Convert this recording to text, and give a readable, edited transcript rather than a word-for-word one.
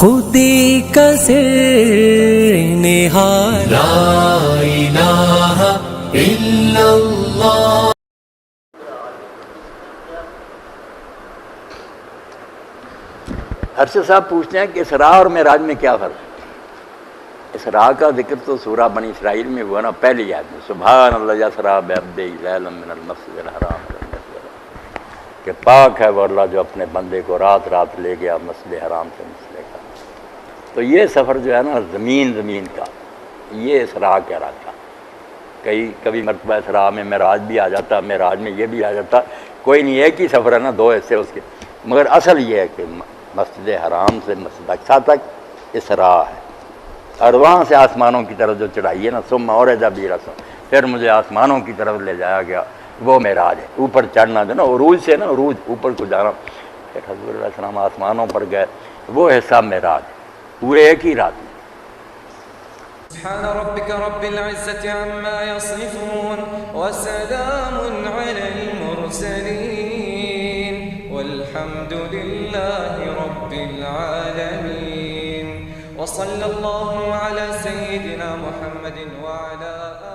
خودی کا سر نہاد لا الہ الا اللہ۔ ارشد صاحب پوچھتے ہیں کہ اسراء اور معراج میں کیا فرق ہے؟ اسراء کا ذکر تو سورہ بنی اسرائیل میں ہوا نا، پہلی آیت میں، سبحان اللہ یسریٰ بعبدہ لیلا من المسجد الحرام الی المسجد الأقصى، کہ پاک ہے وہ اللہ جو اپنے بندے کو رات رات لے گیا مسجد حرام سے مسجد کا۔ تو یہ سفر جو ہے نا زمین کا، یہ اسراء کہلاتا۔ کبھی مرتبہ اسراء میں معراج بھی آ جاتا، معراج میں یہ بھی آ جاتا، کوئی نہیں، ایک ہی سفر ہے نا، دو حصے اس کے، مگر اصل یہ ہے کہ مسجد حرام سے مسجد اقصیٰ تک اسراء ہے، اور وہاں سے آسمانوں کی طرف جو چڑھائی ہے نا، ثم عرج بی رسول، پھر مجھے آسمانوں کی طرف لے جایا گیا، وہ معراج ہے، اوپر چڑھنا جو نا، عروج سے نا، عروج اوپر کو جانا، پھر حضور علیہ السلام آسمانوں پر گئے، وہ حصہ معراج ہے، پورے ایک ہی رات میں۔ سبحان ربك رب العزة عما يصفون وسلام على المرسلين والحمد لله رب العالمين وصلى الله على سيدنا محمد وعلى آله